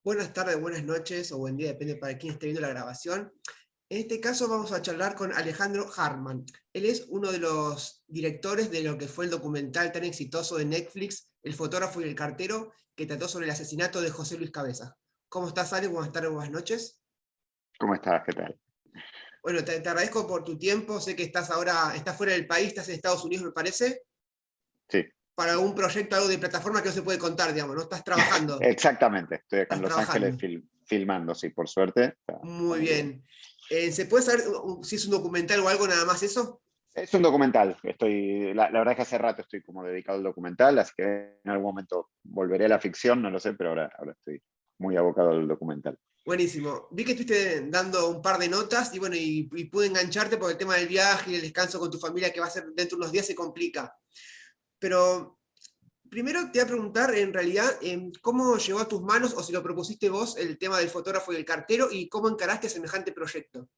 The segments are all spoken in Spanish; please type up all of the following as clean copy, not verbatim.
Buenas tardes, buenas noches o buen día, depende para quién esté viendo la grabación. En este caso vamos a charlar con Alejandro Hartman. Él es uno de los directores de lo que fue el documental tan exitoso de Netflix, El fotógrafo y el cartero, que trató sobre el asesinato de José Luis Cabeza. ¿Cómo estás, Ale? Buenas tardes, buenas noches. ¿Cómo estás? ¿Qué tal? Bueno, te agradezco por tu tiempo. Sé que estás fuera del país, estás en Estados Unidos, me parece, Sí, para un proyecto, algo de plataforma que no se puede contar, digamos, ¿no? Estás trabajando, exactamente. Estoy acá en estás Los Ángeles trabajando. filmando, sí, por suerte. Está Muy muy bien. bien. ¿Se puede saber si es un documental o algo nada más eso? Es un documental. La verdad es que hace rato estoy como dedicado al documental, así que en algún momento volveré a la ficción, no lo sé, pero ahora estoy muy abocado al documental. Buenísimo. Vi que estuviste dando un par de notas y bueno, y pude engancharte por el tema del viaje y el descanso con tu familia que va a ser dentro de unos días se complica. Pero primero te voy a preguntar en realidad cómo llegó a tus manos o si lo propusiste vos el tema del fotógrafo y el cartero y cómo encaraste semejante proyecto.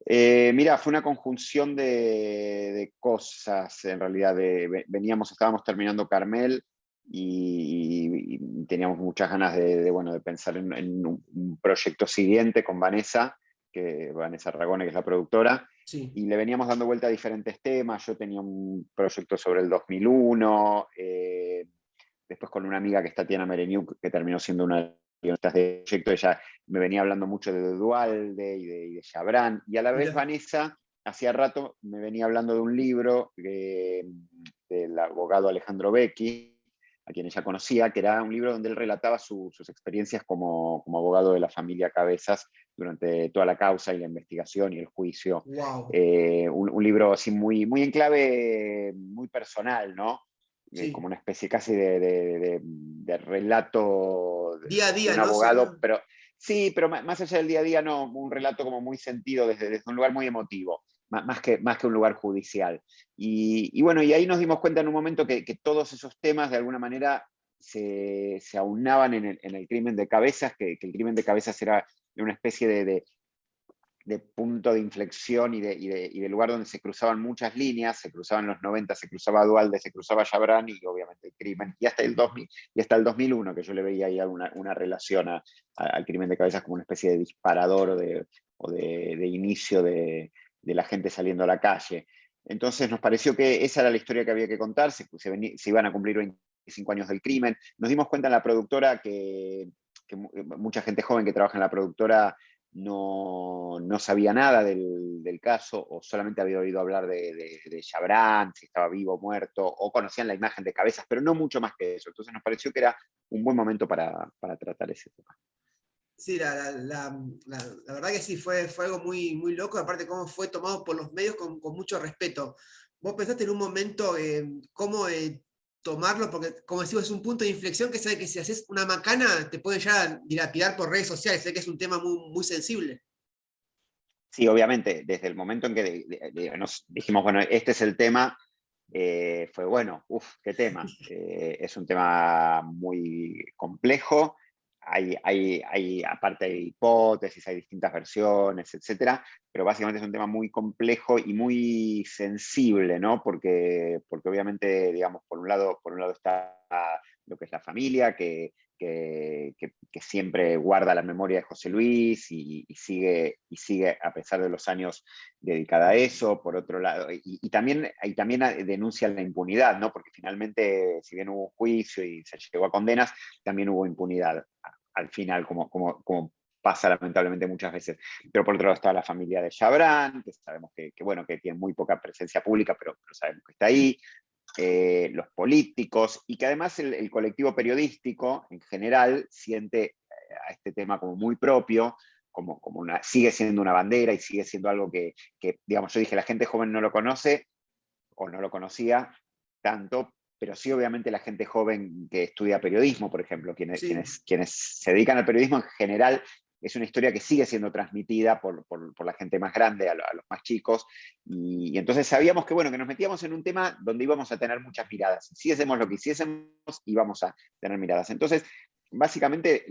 Mira, fue una conjunción de cosas, en realidad. Estábamos terminando Carmel y teníamos muchas ganas bueno, de pensar en un proyecto siguiente con Vanessa Ragone, que es la productora, Sí, y le veníamos dando vuelta a diferentes temas. Yo tenía un proyecto sobre el 2001, después con una amiga que es Tatiana Mereniuk, que terminó siendo una de las guionistas del proyecto. Ella me venía hablando mucho de Dualde y de Chabran, y a la vez mira, Vanessa hacía rato me venía hablando de un libro del abogado Alejandro Becchi, a quien ella conocía, que era un libro donde él relataba sus experiencias como abogado de la familia Cabezas durante toda la causa y la investigación y el juicio. wow, Un libro así muy en clave, muy personal, ¿no? Como sí. una especie casi de relato Día a de día, un ¿no? abogado, Sería. pero sí, pero más allá del día a día, no, un relato como muy sentido desde un lugar muy emotivo, más que un lugar judicial. Y bueno, y ahí nos dimos cuenta en un momento que todos esos temas de alguna manera se aunaban en el crimen de Cabezas, que el crimen de Cabezas era una especie de punto de inflexión y de lugar donde se cruzaban muchas líneas. Se cruzaban los 90, se cruzaba Dualde, se cruzaba Chabran y obviamente el crimen, y hasta el 2000, y hasta el 2001, que yo le veía ahí una relación al crimen de Cabezas como una especie de disparador o de inicio de la gente saliendo a la calle. Entonces nos pareció que esa era la historia que había que contar. Se iban a cumplir 25 años del crimen. Nos dimos cuenta en la productora que mucha gente joven que trabaja en la productora no sabía nada del caso, o solamente había oído hablar de Chabran, si estaba vivo o muerto, o conocían la imagen de Cabezas, pero no mucho más que eso. Entonces nos pareció que era un buen momento para tratar ese tema. Sí, la verdad que sí, fue algo muy, muy loco, aparte cómo fue tomado por los medios con mucho respeto. ¿Vos pensaste en un momento cómo tomarlo? Porque, como decimos, es un punto de inflexión que sabe que si haces una macana te pueden ya dilapidar por redes sociales, sé que es un tema muy, muy sensible. Sí, obviamente, desde el momento en que nos dijimos, bueno, este es el tema, fue bueno, uff, qué tema. Es un tema muy complejo. Aparte hay hipótesis, hay distintas versiones, etcétera, pero básicamente es un tema muy complejo y muy sensible, ¿no? Porque obviamente, digamos, por un lado está lo que es la familia, que siempre guarda la memoria de José Luis y sigue a pesar de los años dedicada a eso. Por otro lado, y también denuncia la impunidad, ¿no? Porque finalmente, si bien hubo un juicio y se llegó a condenas, también hubo impunidad al final, como pasa lamentablemente muchas veces. Pero por otro lado está la familia de Chabran, que sabemos bueno, que tiene muy poca presencia pública, pero sabemos que está ahí. Los políticos, y que además el colectivo periodístico en general siente a este tema como muy propio, sigue siendo una bandera y sigue siendo algo digamos, yo dije, la gente joven no lo conoce o no lo conocía tanto, pero sí obviamente la gente joven que estudia periodismo, por ejemplo, quienes, Sí, quienes, quienes se dedican al periodismo en general. Es una historia que sigue siendo transmitida por la gente más grande a los más chicos, y entonces sabíamos que, bueno, que nos metíamos en un tema donde íbamos a tener muchas miradas. Si hacemos lo que hiciésemos, íbamos a tener miradas. Entonces, básicamente,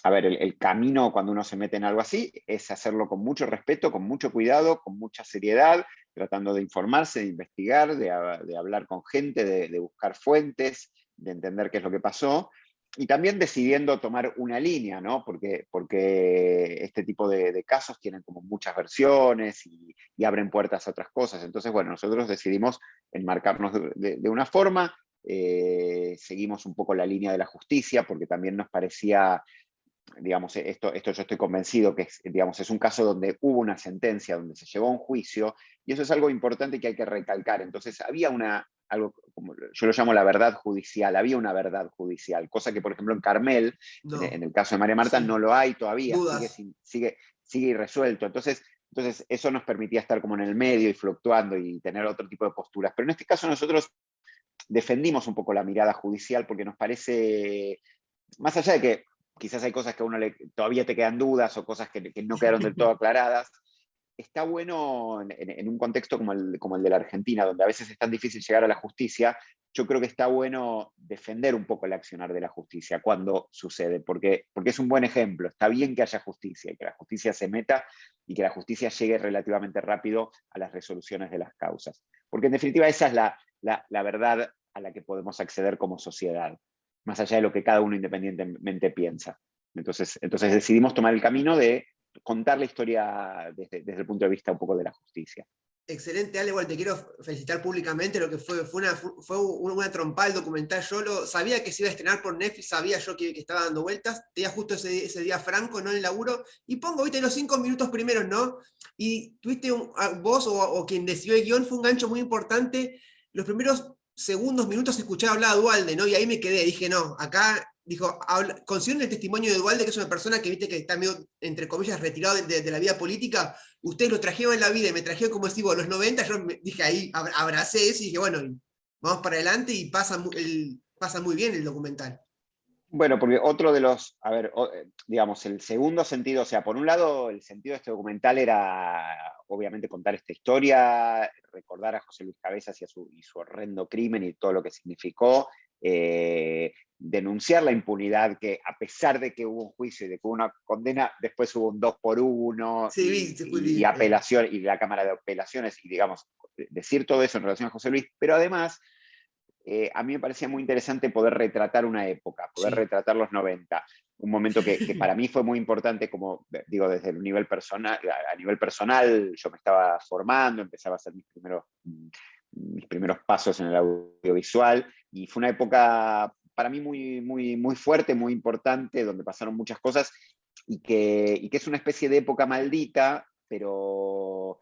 a ver, el camino cuando uno se mete en algo así es hacerlo con mucho respeto, con mucho cuidado, con mucha seriedad, tratando de informarse, de investigar, de hablar con gente, de buscar fuentes, de entender qué es lo que pasó. y también decidiendo tomar una línea, ¿no? Porque este tipo de casos tienen como muchas versiones y abren puertas a otras cosas. Entonces, bueno, nosotros decidimos enmarcarnos de una forma, seguimos un poco la línea de la justicia, porque también nos parecía, digamos, esto yo estoy convencido que es, digamos, es un caso donde hubo una sentencia, donde se llevó a un juicio, y eso es algo importante que hay que recalcar. Entonces, había algo, como yo lo llamo la verdad judicial, había una verdad judicial, cosa que, por ejemplo, en Carmel, en No, el caso de María Marta, no sí, lo hay todavía, dudas. sigue irresuelto. Entonces, eso nos permitía estar como en el medio y fluctuando y tener otro tipo de posturas. Pero en este caso nosotros defendimos un poco la mirada judicial porque nos parece, más allá de que quizás hay cosas que a uno todavía te quedan dudas o cosas que no quedaron del todo aclaradas, está bueno en un contexto como el de la Argentina, donde a veces es tan difícil llegar a la justicia. Yo creo que está bueno defender un poco el accionar de la justicia cuando sucede, porque es un buen ejemplo. Está bien que haya justicia y que la justicia se meta y que la justicia llegue relativamente rápido a las resoluciones de las causas. Porque en definitiva esa es la verdad a la que podemos acceder como sociedad, más allá de lo que cada uno independientemente piensa. Entonces decidimos tomar el camino de contar la historia desde el punto de vista un poco de la justicia. Excelente, Ale, igual te quiero felicitar públicamente, lo que fue una trompada el documental. Yo sabía que se iba a estrenar por Netflix, sabía yo que estaba dando vueltas, tenía justo ese día franco, ¿no? En el laburo, y pongo, viste, los 5 minutos primeros, ¿no? Y tuviste vos o quien decidió el guión, fue un gancho muy importante. Los primeros segundos, minutos escuchaba hablar a Dualde, ¿no? Y ahí me quedé, dije, no, acá, dijo, consideren el testimonio de Dualde, que es una persona que, viste, que está medio, entre comillas, retirado de la vida política. Ustedes lo trajeron en la vida y me trajeron, como decís vos, los 90, yo dije ahí, abracé eso y dije, bueno, vamos para adelante y pasa muy bien el documental. Bueno, porque otro de los, a ver, digamos, el segundo sentido, o sea, por un lado, el sentido de este documental era, obviamente, contar esta historia, recordar a José Luis Cabezas y su horrendo crimen y todo lo que significó, denunciar la impunidad, que a pesar de que hubo un juicio y de que hubo una condena, después hubo un 2 por 1 Sí, y apelación, y la Cámara de Apelaciones, y digamos, decir todo eso en relación a José Luis, pero además a mí me parecía muy interesante poder retratar una época, poder sí. retratar los 90, un momento que para mí fue muy importante, como digo, desde el nivel personal, a nivel personal, yo me estaba formando, empezaba a hacer mis primeros pasos en el audiovisual, y fue una época para mí muy fuerte, muy importante, donde pasaron muchas cosas, y que es una especie de época maldita, pero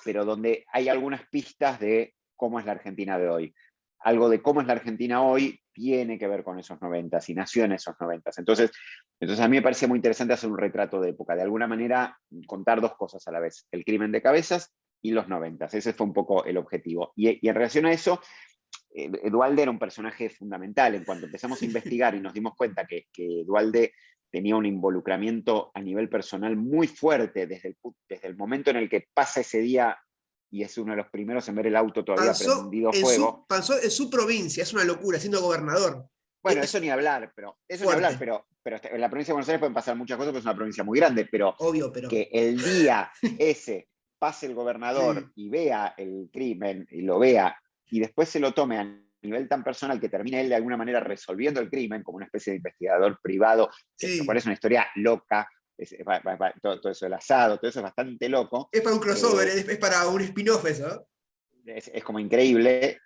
donde hay algunas pistas de cómo es la Argentina de hoy. Algo de cómo es la Argentina hoy tiene que ver con esos 90 y nació en esos 90. Entonces a mí me parece muy interesante hacer un retrato de época, de alguna manera contar dos cosas a la vez, el crimen de Cabezas y los 90. Ese fue un poco el objetivo. Y en relación a eso, Duhalde era un personaje fundamental. En cuanto empezamos a investigar y nos dimos cuenta que Duhalde tenía un involucramiento a nivel personal muy fuerte desde el momento en el que pasa ese día y es uno de los primeros en ver el auto todavía prendido fuego. Pasó en su provincia, es una locura, siendo gobernador. Bueno, Es eso ni hablar, fuerte, pero en la provincia de Buenos Aires pueden pasar muchas cosas porque es una provincia muy grande, pero obvio, pero que el día ese pase el gobernador sí. y vea el crimen y lo vea y después se lo tome a nivel tan personal que termine él de alguna manera resolviendo el crimen como una especie de investigador privado, lo cual Sí, es una historia loca, todo eso del asado, todo eso es bastante loco. es para un crossover, eh, es para un spin-off eso. es como increíble.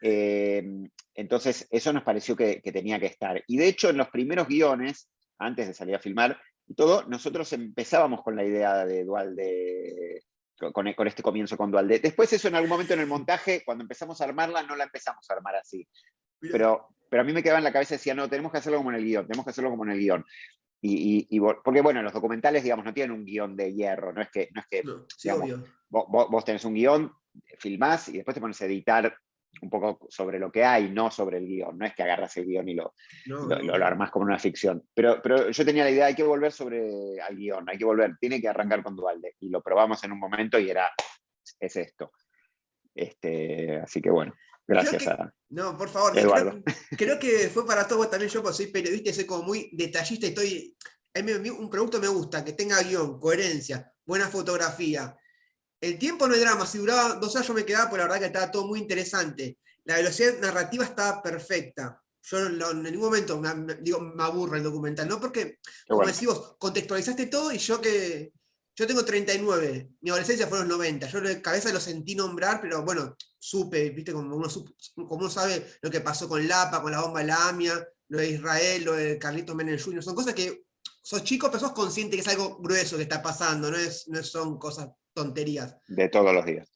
Entonces, eso nos pareció que tenía que estar. Y de hecho, en los primeros guiones, antes de salir a filmar y todo, nosotros empezábamos con la idea de Dualde, con este comienzo con Dualde. Después, eso en algún momento en el montaje, cuando empezamos a armarla, no la empezamos a armar así. Mirá. Pero a mí me quedaba en la cabeza, decía, no, tenemos que hacerlo como en el guión, tenemos que hacerlo como en el guión. Porque bueno, los documentales, digamos, no tienen un guión de hierro, no es que No, sí, digamos, obvio. vos tenés un guión, filmás y después te pones a editar un poco sobre lo que hay, no sobre el guión. No es que agarras el guión y lo, No, lo, no, lo obvio. armás como una ficción. Pero yo tenía la idea, hay que volver al guión, hay que volver, tiene que arrancar con Dualde. Y lo probamos en un momento y es esto. Así que bueno, Creo gracias que, a no, por favor, Eduardo. creo que fue para todos, también yo, porque soy periodista y soy como muy detallista, un producto me gusta, que tenga guión, coherencia, buena fotografía. El tiempo no es drama, si duraba 2 horas yo me quedaba, pero la verdad que estaba todo muy interesante. La velocidad narrativa estaba perfecta. Yo en ningún momento digo, me aburre el documental, ¿no? Porque, Qué como bueno. decís vos, contextualizaste todo y yo tengo 39, mi adolescencia fue en los 90, yo de cabeza lo sentí nombrar, pero bueno, supe, viste, como uno sabe lo que pasó con Lapa, con la bomba de la AMIA, lo de Israel, lo de Carlitos Menem Jr., son cosas que sos chico, pero sos consciente que es algo grueso que está pasando, no son cosas tonterías. De todos los días.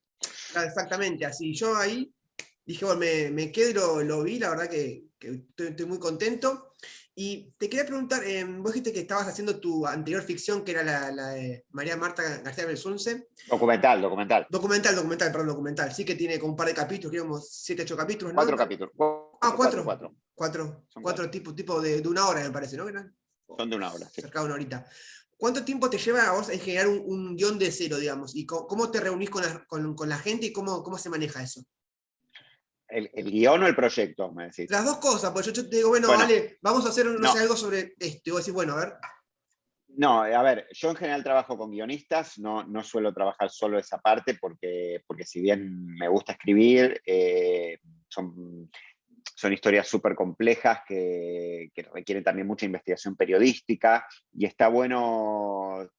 Claro, exactamente, así. Yo ahí dije, bueno, me quedo y lo vi, la verdad que estoy muy contento. Y te quería preguntar, vos dijiste que estabas haciendo tu anterior ficción, que era la de María Marta García Belsunce. Documental, documental. Documental. Sí que tiene como un par de capítulos, creo como 7, 8 capítulos, ¿no? 4 capítulos. Ah, Cuatro, cuatro. cuatro. Son Cuatro cuatro. tipo de una hora, me parece, ¿no? Eran Son de una hora, sí. cerca de una horita. ¿Cuánto tiempo te lleva a vos a generar un guión de cero, digamos? ¿Y cómo te reunís con la gente y cómo se maneja eso? ¿El guión o el proyecto, me decís? Las dos cosas, pues yo te digo, bueno, Bueno, vale, vamos a hacer, no sé, no. algo sobre esto. Y vos decís, bueno, a ver. No, a ver, yo en general trabajo con guionistas, no suelo trabajar solo esa parte porque si bien me gusta escribir, son historias súper complejas que requieren también mucha investigación periodística y está bueno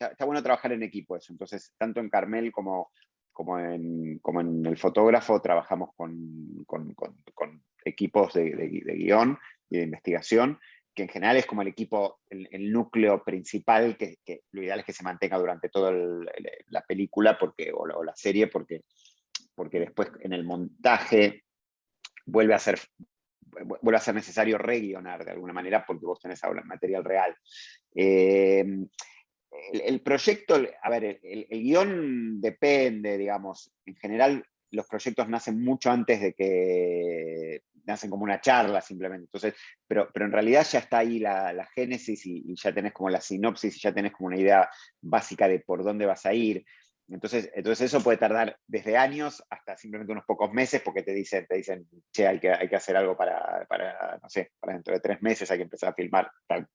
trabajar en equipo eso. Entonces, tanto en Carmel como en El Fotógrafo trabajamos con equipos de guión y de investigación, que en general es como el equipo, el núcleo principal, que lo ideal es que se mantenga durante toda la película o la serie, porque después en el montaje vuelve a ser necesario re-guionar de alguna manera porque vos tenés ahora el material real. El proyecto, a ver, el guión depende, digamos, en general los proyectos nacen mucho antes de que nacen como una charla simplemente. Entonces, pero en realidad ya está ahí la génesis y ya tenés como la sinopsis y ya tenés como una idea básica de por dónde vas a ir. Entonces eso puede tardar desde años hasta simplemente unos pocos meses porque te dicen che, hay que hacer algo no sé, para dentro de 3 meses hay que empezar a filmar tal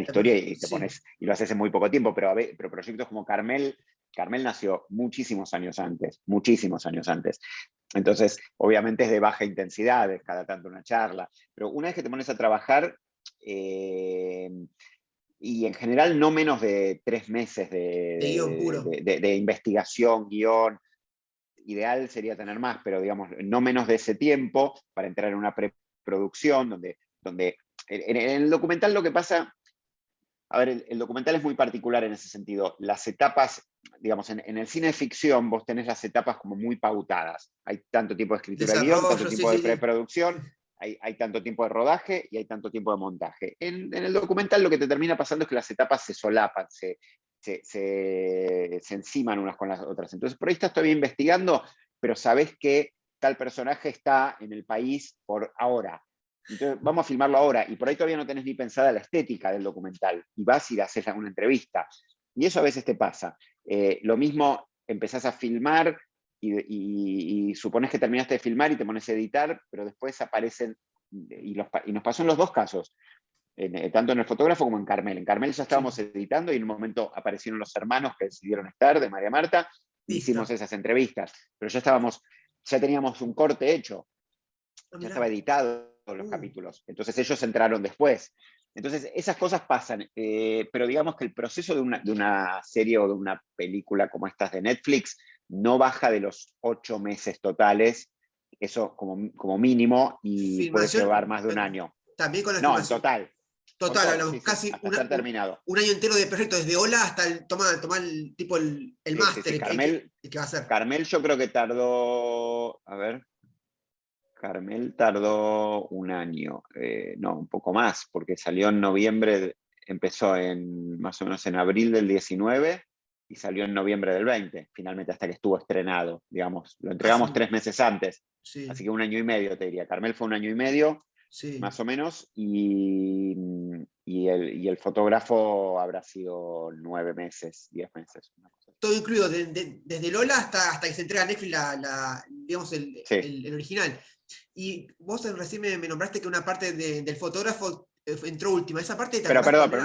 historia y te Sí, pones, y lo haces en muy poco tiempo, pero proyectos como Carmel nació muchísimos años antes, muchísimos años antes. Entonces, obviamente es de baja intensidad, es cada tanto una charla, pero una vez que te pones a trabajar, y en general no menos de 3 meses de guión puro. de investigación, guión. Ideal sería tener más, pero digamos, no menos de ese tiempo para entrar en una preproducción donde en el documental lo que pasa, a ver, el documental es muy particular en ese sentido. Las etapas, digamos, en el cine de ficción vos tenés las etapas como muy pautadas. Hay tanto tiempo de escritura de guión, tanto Desarrollo, sí, tiempo de sí, sí. preproducción, hay tanto tiempo de rodaje y hay tanto tiempo de montaje. En el documental lo que te termina pasando es que las etapas se solapan, se enciman unas con las otras. Entonces, por ahí estás todavía investigando, pero sabés que tal personaje está en el país por ahora. Entonces, vamos a filmarlo ahora, y por ahí todavía no tenés ni pensada la estética del documental, y vas a ir a hacer una entrevista. Y eso a veces te pasa. Lo mismo, empezás a filmar y supones que terminaste de filmar y te pones a editar, pero después aparecen, y nos pasó en los dos casos, tanto en El Fotógrafo como en Carmel. En Carmel ya Sí, estábamos editando y en un momento aparecieron los hermanos que decidieron estar, de María Marta, y hicimos listo. esas entrevistas. Pero ya teníamos un corte hecho, Ah, ya mirá. estaba editado los Uh, capítulos. Entonces ellos entraron después. Entonces esas cosas pasan, pero digamos que el proceso de una serie o de una película como estas de Netflix no baja de los 8 meses totales, eso como mínimo, y puede filmación, llevar más de un año. también con la No, en filmación. total, con Total, todo, sí, hablamos sí, casi hasta ser terminado. un año entero de proyecto, desde hola hasta tomar el tipo el Sí, sí, máster, sí, el que va a hacer. Carmel yo creo que tardó, a ver, Carmel tardó un año, no, un poco más, porque salió en noviembre, empezó más o menos en abril del 19 y salió en noviembre del 20, finalmente hasta que estuvo estrenado, digamos. Lo Casi, entregamos 3 meses antes, así sí, que un año y medio te diría. Carmel fue un año y medio, sí. más o menos, y el fotógrafo habrá sido 9 meses, 10 meses. Una cosa así. Todo incluido, desde Lola hasta que se entrega a Netflix digamos, Sí. el original. Y vos recién me nombraste que una parte del fotógrafo entró última. ¿Esa parte te Pero acordás perdón, cuál pero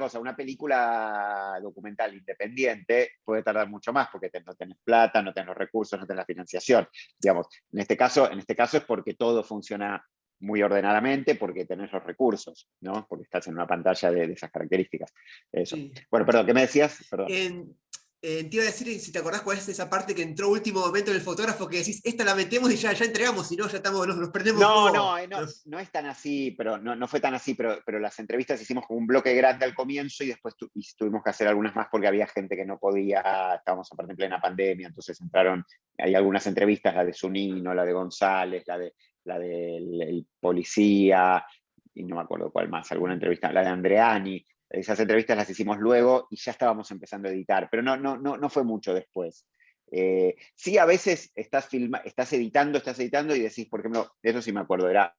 era? una película documental independiente puede tardar mucho más porque no tenés plata, no tenés los recursos, no tenés la financiación. Digamos, en este caso es porque todo funciona muy ordenadamente porque tenés los recursos, ¿no? Porque estás en una pantalla de esas características. Eso. Sí. Bueno, perdón, ¿qué me decías? Perdón. Te iba a decir si te acordás cuál es esa parte que entró último momento del fotógrafo que decís, esta la metemos y ya entregamos, si no, ya estamos, nos prendemos No, fuego. no, no es tan así, pero no fue tan así, pero las entrevistas hicimos como un bloque grande al comienzo y después tuvimos que hacer algunas más porque había gente que no podía, estábamos aparte en plena pandemia, entonces entraron, hay algunas entrevistas, la de Zunino, la de González, la del el policía, y no me acuerdo cuál más, alguna entrevista, la de Andreani, esas entrevistas las hicimos luego y ya estábamos empezando a editar, pero no fue mucho después. Sí, a veces estás editando y decís, por ejemplo, de eso sí me acuerdo, era,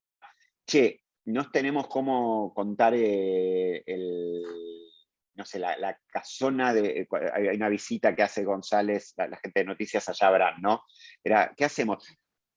che, no tenemos cómo contar no sé, la casona de, hay una visita que hace González, la gente de noticias allá habrán, ¿no? Era, ¿qué hacemos?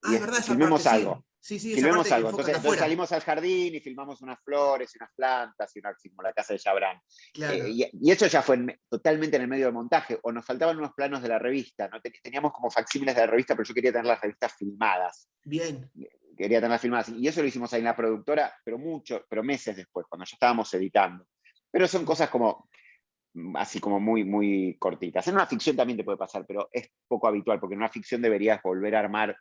Ah, es verdad esa parte, Filmemos sí. algo. Sí, sí, esa Filmemos parte que algo. enfocan Entonces afuera. salimos al jardín y filmamos unas flores y unas plantas y así como la casa de Chabrán. Claro. Y eso ya fue totalmente en el medio del montaje. O nos faltaban unos planos de la revista. ¿No? Teníamos como facsímiles de la revista, pero yo quería tener las revistas filmadas. Bien. Quería tenerlas filmadas. Y eso lo hicimos ahí en la productora, pero meses después, cuando ya estábamos editando. Pero son cosas como así como muy, muy cortitas. En una ficción también te puede pasar, pero es poco habitual, porque en una ficción deberías volver a armar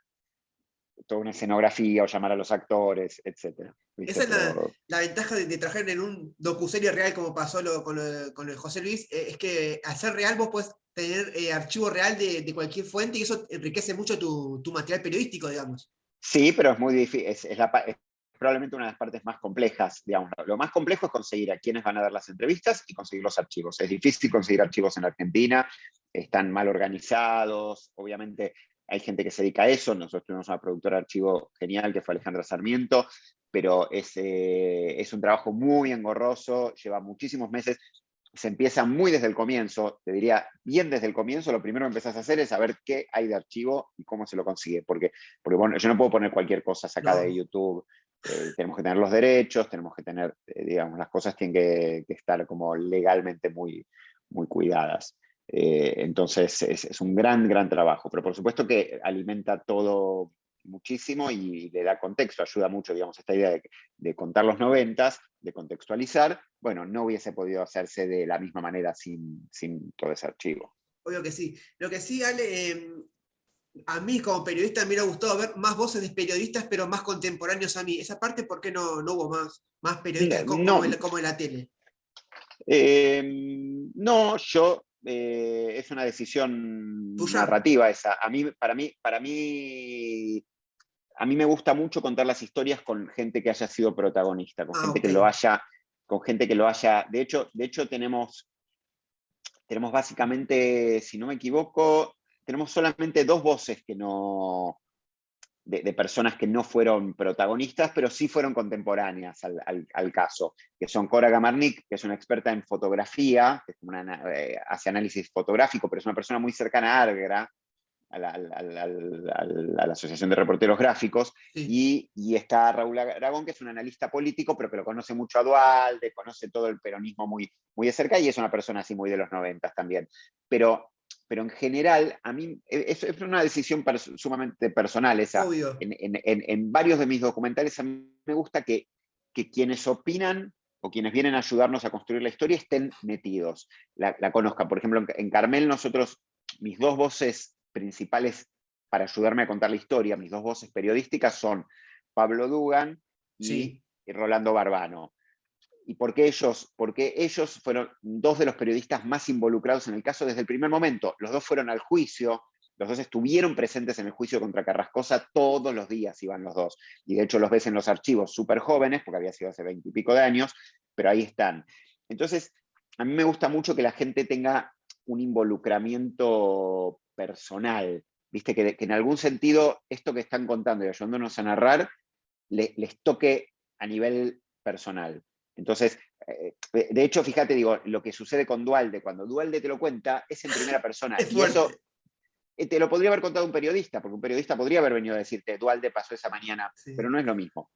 toda una escenografía o llamar a los actores, etc. Esa ¿Viste? es Pero la ventaja de trabajar en un docuserie real como pasó con lo de José Luis, es que al ser real vos podés tener archivo real de cualquier fuente y eso enriquece mucho tu material periodístico, digamos. sí, pero es muy difícil, es probablemente una de las partes más complejas, digamos. Lo más complejo es conseguir a quienes van a dar las entrevistas y conseguir los archivos. Es difícil conseguir archivos en Argentina, están mal organizados, obviamente hay gente que se dedica a eso, nosotros tuvimos una productora de archivo genial que fue Alejandra Sarmiento, pero es un trabajo muy engorroso, lleva muchísimos meses, se empieza muy desde el comienzo, te diría bien desde el comienzo, lo primero que empezás a hacer es saber qué hay de archivo y cómo se lo consigue, porque bueno, yo no puedo poner cualquier cosa sacada de No. YouTube, tenemos que tener los derechos, tenemos que tener, digamos, las cosas tienen que estar como legalmente muy, muy cuidadas. Entonces es un gran, gran trabajo, pero por supuesto que alimenta todo muchísimo y le da contexto, ayuda mucho, digamos, esta idea de contar los noventas, de contextualizar, bueno, no hubiese podido hacerse de la misma manera sin todo ese archivo. Obvio que sí. Lo que sí, Ale, a mí como periodista me hubiera gustado ver más voces de periodistas, pero más contemporáneos a mí. Esa parte, ¿por qué no hubo más periodistas No, como en la tele? no, es una decisión ¿Tuya? narrativa esa. A mí me gusta mucho contar las historias con gente que haya sido protagonista, Ah, ok. con gente que lo haya. De hecho tenemos básicamente, si no me equivoco, tenemos solamente dos voces que no, de personas que no fueron protagonistas, pero sí fueron contemporáneas al caso, que son Cora Gamarnik, que es una experta en fotografía, que es hace análisis fotográfico, pero es una persona muy cercana a Argra, a la Asociación de Reporteros Gráficos, Sí. y está Raúl Aragón, que es un analista político, pero que lo conoce mucho a Dualde, conoce todo el peronismo muy, muy de cerca, y es una persona así muy de los 90 también. Pero en general, a mí es una decisión sumamente personal esa. Obvio. En varios de mis documentales a mí me gusta que quienes opinan o quienes vienen a ayudarnos a construir la historia estén metidos, la conozcan. Por ejemplo, en Carmel mis dos voces principales para ayudarme a contar la historia, mis dos voces periodísticas son Pablo Dugan y Sí. Rolando Barbano. ¿Y por qué ellos? Porque ellos fueron dos de los periodistas más involucrados en el caso desde el primer momento. Los dos fueron al juicio, los dos estuvieron presentes en el juicio contra Carrascosa, todos los días iban los dos. Y de hecho los ves en los archivos súper jóvenes, porque había sido hace 20 y pico de años, pero ahí están. Entonces, a mí me gusta mucho que la gente tenga un involucramiento personal, viste, que en algún sentido esto que están contando y ayudándonos a narrar les toque a nivel personal. Entonces, de hecho, fíjate, digo, lo que sucede con Dualde, cuando Dualde te lo cuenta, es en primera persona. Es Y eso fuerte. te lo podría haber contado un periodista, porque un periodista podría haber venido a decirte, Dualde pasó esa mañana, pero Sí. no es lo mismo.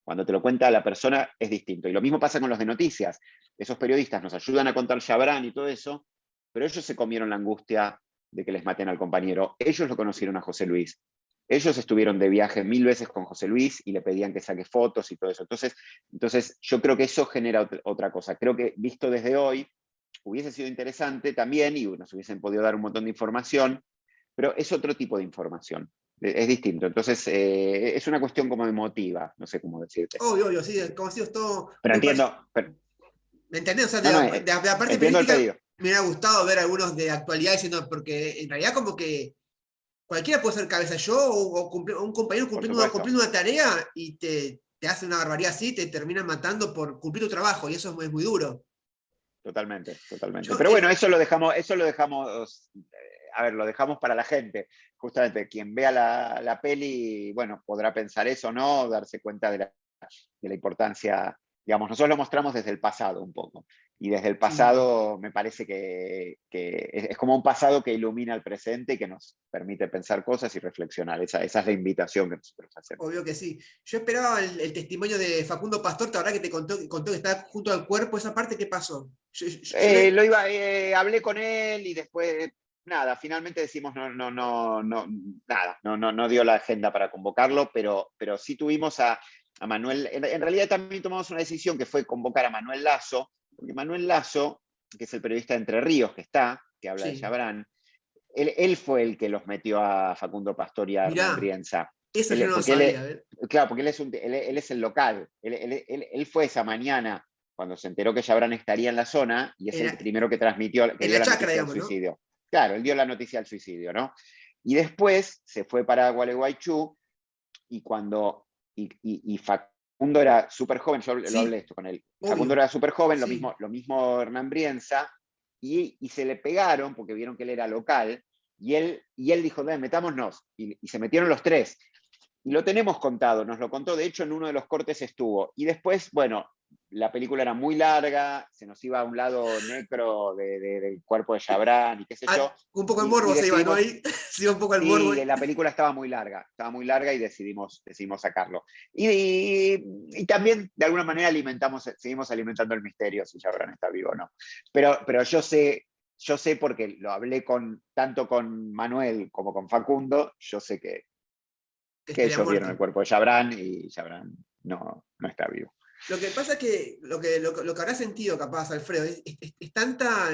Cuando te lo cuenta la persona es distinto. Y lo mismo pasa con los de noticias. Esos periodistas nos ayudan a contar Chabrán y todo eso, pero ellos se comieron la angustia de que les maten al compañero. Ellos lo conocieron a José Luis. Ellos estuvieron de viaje 1000 veces con José Luis y le pedían que saque fotos y todo eso. Entonces yo creo que eso genera otra cosa. Creo que visto desde hoy, hubiese sido interesante también y nos hubiesen podido dar un montón de información, pero es otro tipo de información, es distinto. Entonces es una cuestión como emotiva, no sé cómo decirte. Obvio, obvio, sí, como ha sido todo Pero muy entiendo, ¿me entendés? O sea, no, no, de la parte entiendo el periodística pedido. me hubiera gustado ver algunos de actualidad diciendo, porque en realidad como que cualquiera puede ser cabeza yo o un compañero Por supuesto, cumpliendo una tarea y te hace una barbaridad así, te terminan matando por cumplir tu trabajo y eso es muy duro. totalmente, totalmente. Yo, Pero bueno, eso lo dejamos, a ver, lo dejamos para la gente. Justamente quien vea la peli, bueno, podrá pensar eso, ¿no? Darse cuenta de la importancia, digamos, nosotros lo mostramos desde el pasado un poco. Y desde el sí, pasado me parece que es como un pasado que ilumina el presente y que nos permite pensar cosas y reflexionar. Esa es la invitación que nosotros hacemos. obvio que sí. Yo esperaba el testimonio de Facundo Pastor, la verdad que te contó que está junto al cuerpo, esa parte, ¿qué pasó? Hablé con él y después, nada, finalmente decimos nada, no dio la agenda para convocarlo, pero sí tuvimos a Manuel, en realidad también tomamos una decisión que fue convocar a Manuel Lazo, porque Manuel Lazo, que es el periodista de Entre Ríos que habla de Sí, Chabrán, él fue el que los metió a Facundo Pastor y a Hernán mirá, Brienza. eso yo no lo Porque sabía, ¿ves? claro, porque él es el local. Él fue esa mañana cuando se enteró que Chabrán estaría en la zona y es En el la, primero que transmitió, que en dio la la chacra, noticia del digamos, ¿no? suicidio. Claro, él dio la noticia del suicidio, ¿no? Y después se fue para Gualeguaychú y cuando, y Facundo era súper joven, yo lo hablé Sí, esto con él, Facundo obvio, era súper joven, sí. lo mismo Hernán Brienza, y se le pegaron porque vieron que él era local, y él dijo, metámonos, y se metieron los tres. Y lo tenemos contado, nos lo contó, de hecho en uno de los cortes estuvo. Y después, bueno, la película era muy larga, se nos iba a un lado necro del cuerpo de Chabrán y qué sé yo, Un poco el y morbo se iba, ¿no? decidimos, Ahí se iba un poco el morbo. sí, la película estaba muy larga y decidimos sacarlo. Y también, de alguna manera, seguimos alimentando el misterio si Chabrán está vivo o no. Pero yo sé porque lo hablé tanto con Manuel como con Facundo, yo sé Que que estaría ellos vieron el muerto. cuerpo de Chabrán y Chabrán no está vivo. Lo que pasa es que lo que habrá sentido capaz, Alfredo, es tanta.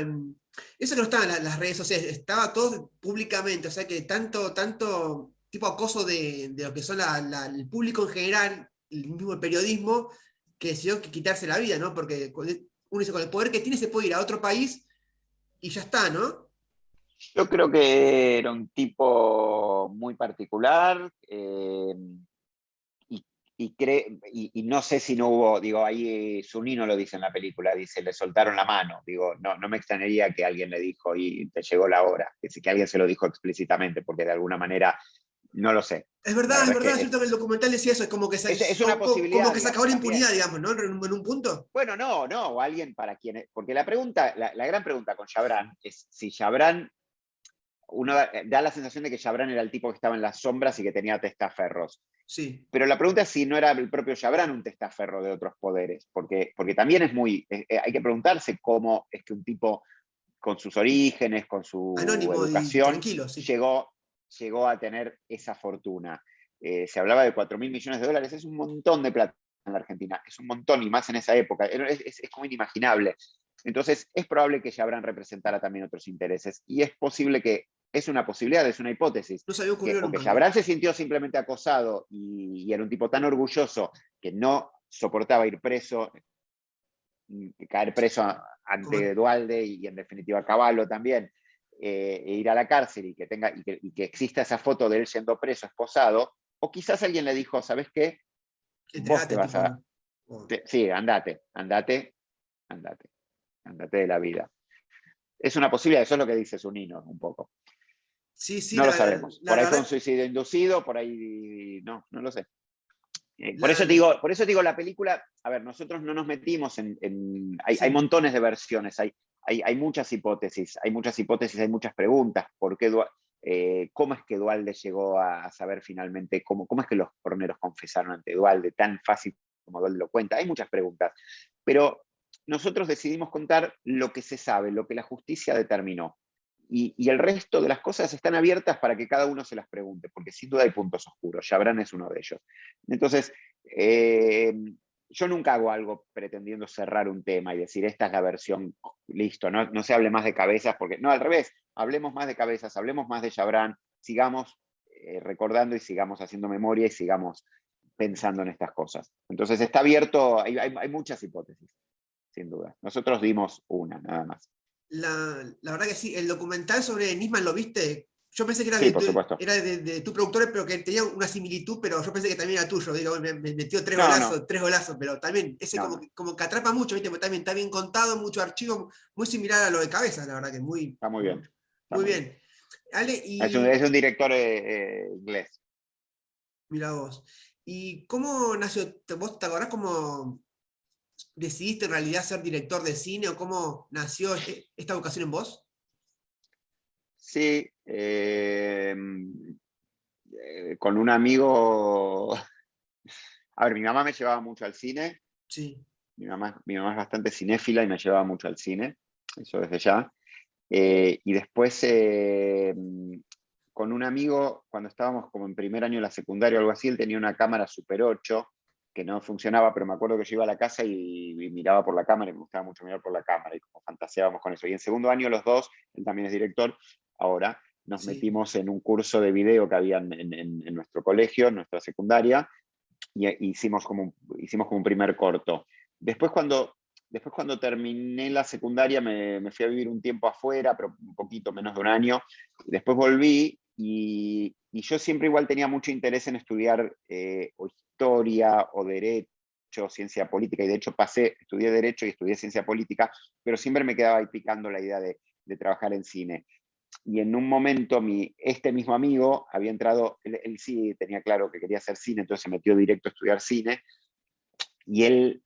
Eso no estaba en las redes sociales, estaba todo públicamente, o sea que tanto tipo acoso de lo que son el público en general, el mismo periodismo, que decidió quitarse la vida, ¿no? Porque uno dice, con el poder que tiene se puede ir a otro país y ya está, ¿no? Yo creo que era un tipo muy particular, y, y no sé si no hubo, digo, ahí Zunino lo dice en la película, dice, le soltaron la mano, digo, no me extrañaría que alguien le dijo y te llegó la hora, que alguien se lo dijo explícitamente, porque de alguna manera, no lo sé. La Es verdad verdad, es es que cierto que el documental decía eso, es como que es una posibilidad, se acabó digamos, la también. impunidad, digamos, ¿no? En un punto. Bueno, no, o alguien para quien. Porque la gran pregunta con Chabrán es si Chabrán. Uno da la sensación de que Chabrán era el tipo que estaba en las sombras y que tenía testaferros. Sí. Pero la pregunta es si no era el propio Chabrán un testaferro de otros poderes, porque también es hay que preguntarse cómo es que un tipo con sus orígenes, con su Anónimo y educación, tranquilo, sí. llegó a tener esa fortuna. Se hablaba de 4.000 millones de dólares, es un montón de plata en la Argentina, es un montón y más en esa época, es como inimaginable. Entonces es probable que Chabrán representara también otros intereses y es posible que, es una posibilidad, es una hipótesis, No se había que ocurrido o que nunca, mira. Chabrán se sintió simplemente acosado y era un tipo tan orgulloso que no soportaba ir preso, caer preso ante Como, Dualde y en definitiva Caballo también, e ir a la cárcel y que exista esa foto de él siendo preso, esposado, o quizás alguien le dijo, ¿sabes qué? Vos te entregate, vas tipo. a... sí, andate de la vida. Es una posibilidad, eso es lo que dice Zunino un poco. Sí, sí, No lo sabemos. Por ahí fue un verdad, suicidio inducido, por ahí no lo sé. Por la, eso te digo, la película, a ver, nosotros no nos metimos hay sí. montones de versiones, hay muchas hipótesis, hay muchas preguntas. ¿Cómo es que Dualde llegó a saber finalmente cómo es que los horneros confesaron ante Dualde tan fácil como Dualde lo cuenta? Hay muchas preguntas, pero nosotros decidimos contar lo que se sabe, lo que la justicia determinó. y el resto de las cosas están abiertas para que cada uno se las pregunte, porque sin duda hay puntos oscuros. Chabran es uno de ellos. Entonces, yo nunca hago algo pretendiendo cerrar un tema y decir, esta es la versión, listo, no se hable más de cabezas, porque no, al revés, hablemos más de cabezas, hablemos más de Chabran, sigamos recordando y sigamos haciendo memoria y sigamos pensando en estas cosas. Entonces está abierto, hay muchas hipótesis, sin duda. Nosotros dimos una, nada más. La verdad que sí, el documental sobre Nisman, ¿lo viste? Yo pensé que era Sí, por supuesto. era de tu productor, pero que tenía una similitud, pero yo pensé que también era tuyo. Digo, me metió No, no, tres golazos, pero también ese no, no. como que atrapa mucho, ¿viste? Porque también está bien contado, mucho archivo, muy similar a lo de Cabeza, la verdad que Está muy bien. Está muy muy bien. bien. Ale, Es un director inglés. mira vos. ¿Y cómo nació? ¿Vos te acordás cómo decidiste en realidad ser director de cine o cómo nació esta vocación en vos? Sí, con un amigo. A ver, mi mamá me llevaba mucho al cine. Sí, Mi mamá es bastante cinéfila y me llevaba mucho al cine. Eso desde ya. Y después, con un amigo, cuando estábamos como en primer año de la secundaria o algo así, él tenía una cámara Super 8 que no funcionaba, pero me acuerdo que yo iba a la casa y miraba por la cámara y me gustaba mucho mirar por la cámara y como fantaseábamos con eso. Y en segundo año los dos, él también es director, ahora nos sí. metimos en un curso de video que había en nuestro colegio, en nuestra secundaria, y hicimos como un primer corto. Después cuando terminé la secundaria me fui a vivir un tiempo afuera, pero un poquito menos de un año. Después volví y yo siempre igual tenía mucho interés en estudiar o historia o derecho, ciencia política, y de hecho estudié derecho y estudié ciencia política, pero siempre me quedaba ahí picando la idea de trabajar en cine. Y en un momento este mismo amigo había entrado, él sí tenía claro que quería hacer cine, entonces se metió directo a estudiar cine, y él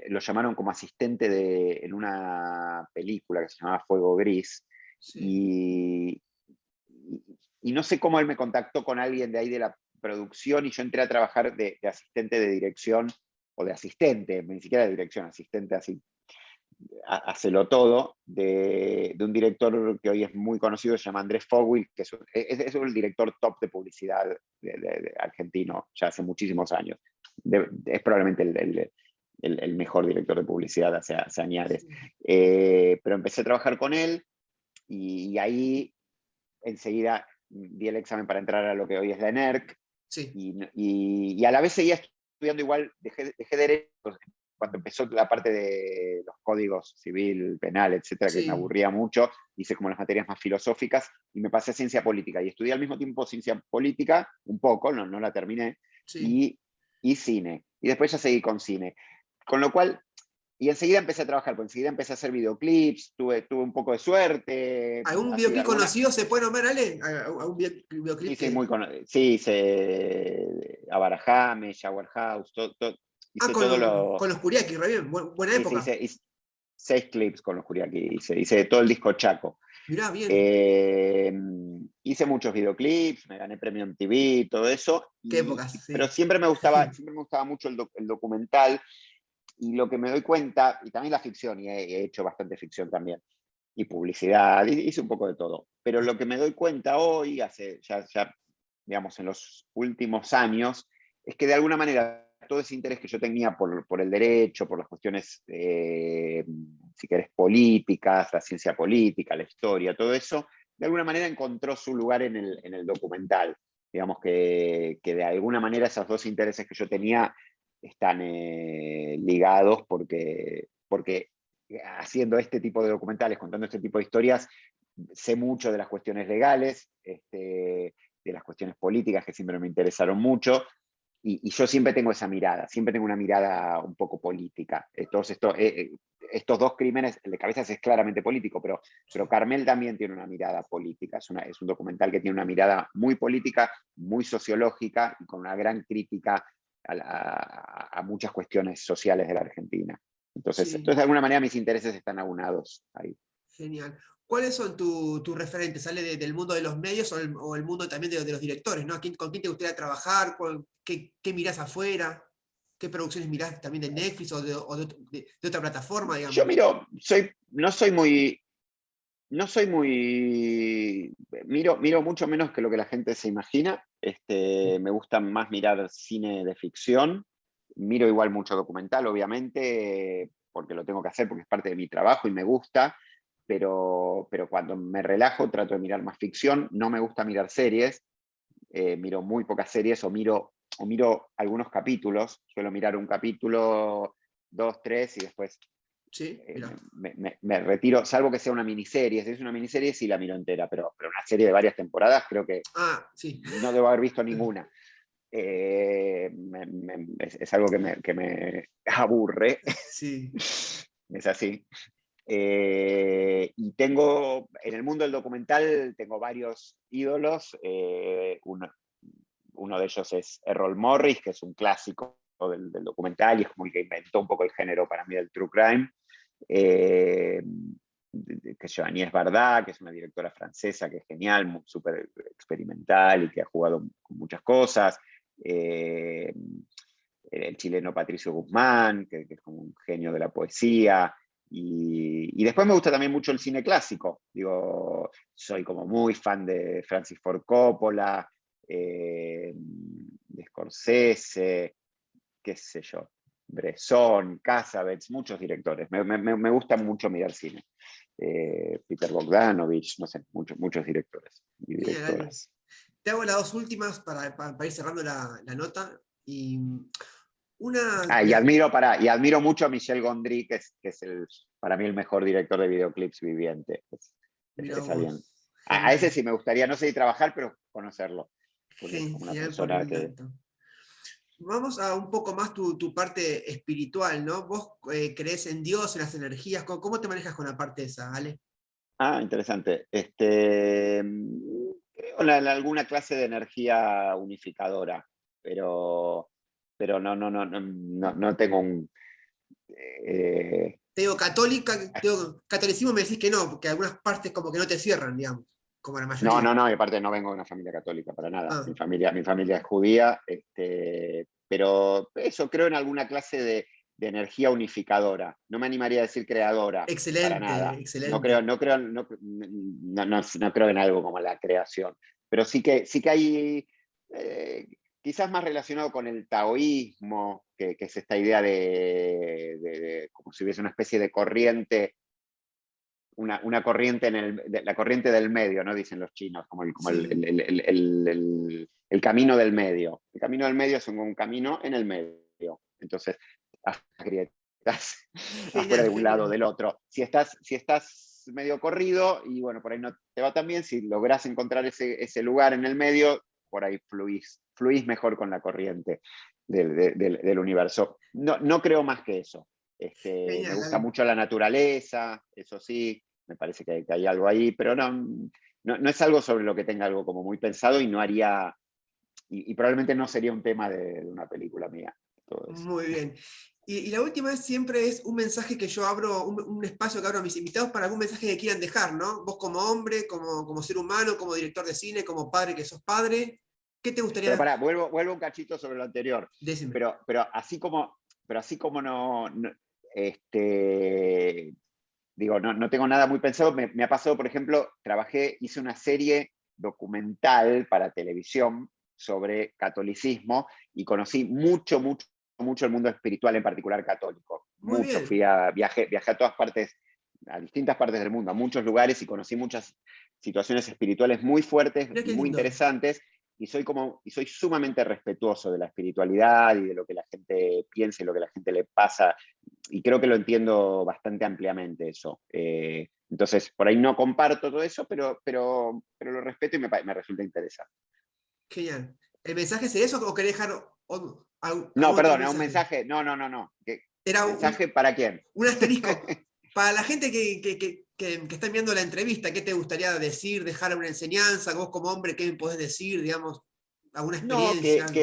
lo llamaron como asistente en una película que se llamaba Fuego Gris, Sí. y, y no sé cómo él me contactó con alguien de ahí de la producción y yo entré a trabajar de asistente de dirección, o de asistente, ni siquiera de dirección, asistente así, hacelo todo, de un director que hoy es muy conocido, se llama Andrés Fogui, que es el director top de publicidad de argentino, ya hace muchísimos años. Es probablemente el mejor director de publicidad hace añares. Sí. Pero empecé a trabajar con él y ahí enseguida di el examen para entrar a lo que hoy es la ENERC Sí. y a la vez seguía estudiando igual, dejé derecho cuando empezó la parte de los códigos civil, penal, etcétera, que me Sí. aburría mucho, hice como las materias más filosóficas y me pasé a ciencia política y estudié al mismo tiempo ciencia política, un poco, no la terminé, Sí. y cine. Y después ya seguí con cine. Con lo cual, y enseguida empecé a trabajar, pues enseguida empecé a hacer videoclips, tuve un poco de suerte, ¿Algún así, videoclip alguna, conocido se puede nombrar, Ale? ¿Algún videoclip sí, que... sí, hice Abarajame, Shower House, Ah, hice todo con lo, los Kuriaki, re bien, buena hice, época. hice 6 clips con los Kuriaki, hice todo el disco Chaco. Mirá, bien. Eh, Hice muchos videoclips, me gané premio MTV, todo eso, Qué épocas, pero sí. siempre me gustaba mucho el documental, y lo que me doy cuenta, y también la ficción, y he hecho bastante ficción también, y publicidad, hice un poco de todo, pero lo que me doy cuenta hoy, ya digamos, en los últimos años, es que de alguna manera todo ese interés que yo tenía por el derecho, por las cuestiones, si querés, políticas, la ciencia política, la historia, todo eso, de alguna manera encontró su lugar en el documental. Digamos que de alguna manera esos dos intereses que yo tenía están ligados porque haciendo este tipo de documentales, contando este tipo de historias, sé mucho de las cuestiones legales, de las cuestiones políticas que siempre me interesaron mucho, y yo siempre tengo esa mirada, siempre tengo una mirada un poco política. Estos dos crímenes, el de Cabezas es claramente político, pero Carmel también tiene una mirada política, es un documental que tiene una mirada muy política, muy sociológica y con una gran crítica a muchas cuestiones sociales de la Argentina. Entonces, Sí, de alguna manera mis intereses están aunados ahí. genial. ¿Cuáles son tus referentes? ¿Sale del mundo de los medios o el mundo también de los directores? ¿No? ¿Con quién te gustaría trabajar? ¿Qué mirás afuera? ¿Qué producciones mirás también de Netflix o de otra plataforma, Yo digamos? miro, no soy muy, no soy muy... Miro mucho menos que lo que la gente se imagina. Me gusta más mirar cine de ficción. Miro igual mucho documental, obviamente, porque lo tengo que hacer, porque es parte de mi trabajo y me gusta. Pero cuando me relajo trato de mirar más ficción. No me gusta mirar series. Miro muy pocas series o miro algunos capítulos. Suelo mirar un capítulo, dos, tres, y después Sí, mira. me retiro, salvo que sea una miniserie. Si es una miniserie, sí la miro entera, pero una serie de varias temporadas creo que Ah, sí. no debo haber visto ninguna. Es algo que me aburre, Sí. es así. Y tengo, en el mundo del documental, tengo varios ídolos. Uno de ellos es Errol Morris, que es un clásico del documental y es como el que inventó un poco el género para mí del true crime. Eh, que es Agnès Varda, que es una directora francesa que es genial, súper experimental y que ha jugado con muchas cosas. El chileno Patricio Guzmán, que es como un genio de la poesía. Y después me gusta también mucho el cine clásico. Digo, soy como muy fan de Francis Ford Coppola, de Scorsese, qué sé yo, Bresson, Cassavetes, muchos directores. Me gusta mucho mirar cine. Peter Bogdanovich, no sé, muchos directores y Genial, Ale. directoras. Te hago las dos últimas para ir cerrando la nota. Y una Ah, y admiro mucho a Michel Gondry, que es para mí el mejor director de videoclips viviente. mira Es alguien. vos. A ese Genial. sí me gustaría, no sé si trabajar, pero conocerlo, porque es como una Genial por persona el que... dato. Vamos a un poco más tu parte espiritual, ¿no? ¿Vos crees en Dios, en las energías? ¿Cómo te manejas con la parte esa, Ale? Ah, interesante. Creo en alguna clase de energía unificadora, pero, pero no tengo un... eh, Te digo católica, te digo, catolicismo me decís que no, porque algunas partes como que no te cierran, digamos, como la mayoría. y aparte no vengo de una familia católica para nada. Ah, Mi familia es judía, pero eso, creo en alguna clase de energía unificadora. No me animaría a decir creadora, para excelente, nada. excelente. No creo en algo como la creación, pero sí que hay, quizás más relacionado con el taoísmo, que es esta idea de como si hubiese una especie de corriente, una corriente la corriente del medio, ¿no? Dicen los chinos, como Sí, el camino del medio. El camino del medio es un camino en el medio. Entonces, las grietas afuera genial, de un lado o genial. del otro. Si estás medio corrido y bueno, por ahí no te va tan bien, si logras encontrar ese lugar en el medio, por ahí fluís mejor con la corriente del universo. No creo más que eso. Me Genial, gusta Ale. mucho la naturaleza, eso sí, me parece que hay algo ahí, pero no es algo sobre lo que tenga algo como muy pensado y no haría, y probablemente no sería un tema de una película mía, todo eso. Muy bien. Y la última siempre es un mensaje que yo abro, un espacio que abro a mis invitados para algún mensaje que quieran dejar, ¿no? Vos como hombre, como ser humano, como director de cine, como padre que sos padre, ¿qué te Pero gustaría pará, vuelvo un cachito sobre lo anterior, decirme? pero así como no, este, digo, no tengo nada muy pensado. Me ha pasado, por ejemplo, hice una serie documental para televisión sobre catolicismo y conocí mucho el mundo espiritual, en particular católico. Muy Mucho. bien. Viajé a todas partes, a distintas partes del mundo, a muchos lugares y conocí muchas situaciones espirituales muy fuertes, Mirá qué muy lindo. interesantes. Y soy sumamente respetuoso de la espiritualidad y de lo que la gente piensa y lo que la gente le pasa, y creo que lo entiendo bastante ampliamente eso. Entonces, por ahí no comparto todo eso, pero lo respeto y me resulta interesante. Genial. ¿El mensaje es eso o querés dejar No, algún otro perdón, es un mensaje? mensaje. No. Era ¿Mensaje para quién? un asterisco. Para la gente que está viendo la entrevista, ¿qué te gustaría decir, dejar una enseñanza? Vos como hombre, ¿qué me podés decir, digamos, alguna No, experiencia, algo?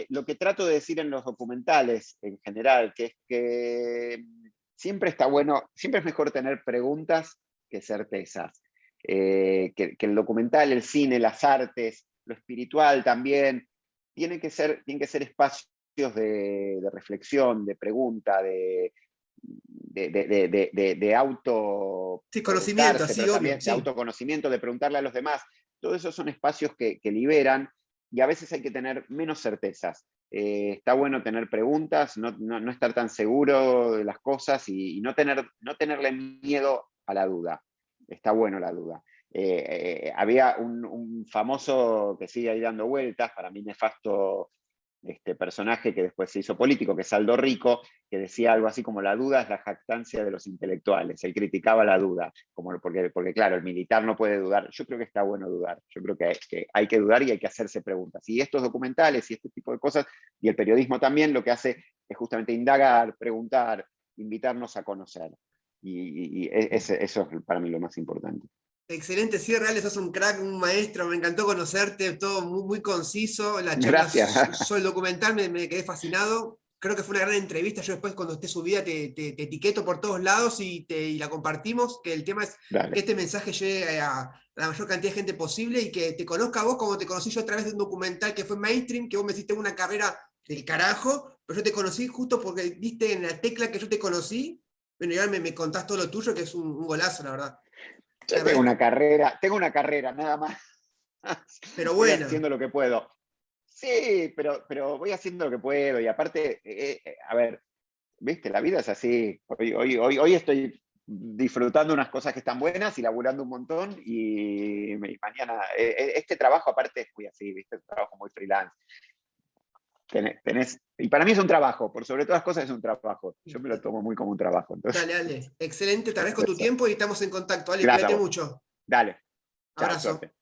lo que trato de decir en los documentales en general, que es que siempre está bueno, siempre es mejor tener preguntas que certezas. Que el documental, el cine, las artes, lo espiritual también, tienen que ser espacios de reflexión, de pregunta, de auto Sí, conocimiento, preguntarse, sí, pero obvio, también de sí. autoconocimiento, de preguntarle a los demás. Todos esos son espacios que liberan y a veces hay que tener menos certezas. Está bueno tener preguntas, no estar tan seguro de las cosas y no tenerle miedo a la duda. Está bueno la duda. Había un famoso que sigue ahí dando vueltas, para mí nefasto personaje que después se hizo político, que es Aldo Rico, que decía algo así como la duda es la jactancia de los intelectuales. Él criticaba la duda, porque claro, el militar no puede dudar. Yo creo que está bueno dudar, yo creo que hay que dudar y hay que hacerse preguntas. Y estos documentales y este tipo de cosas, y el periodismo también, lo que hace es justamente indagar, preguntar, invitarnos a conocer. Eso es para mí lo más importante. Excelente, sí, Real, sos un crack, un maestro, me encantó conocerte, todo muy, muy conciso, la charla Gracias. sobre el documental me quedé fascinado, creo que fue una gran entrevista, yo después cuando esté subida te etiqueto por todos lados y la compartimos, que el tema es que Dale. este mensaje llegue a la mayor cantidad de gente posible y que te conozca a vos como te conocí yo a través de un documental que fue mainstream, que vos me hiciste una carrera del carajo, pero yo te conocí justo porque diste en la tecla que yo te conocí, bueno, y ahora me contás todo lo tuyo, que es un golazo, la verdad. Te Yo agradezco, tengo una carrera, nada más. pero Voy bueno. haciendo lo que puedo. Sí, pero voy haciendo lo que puedo. Y aparte, a ver, viste, la vida es así. Hoy estoy disfrutando unas cosas que están buenas y laburando un montón. Y mañana, este trabajo aparte es muy así, viste, es un trabajo muy freelance. Y para mí es un trabajo, por sobre todas las cosas es un trabajo. Yo me lo tomo muy como un trabajo. Entonces, Dale, dale. Excelente, te por agradezco tu eso. tiempo y estamos en contacto. Dale, Gracias a cuídate vos. mucho. Dale. Chao, Abrazo. suerte.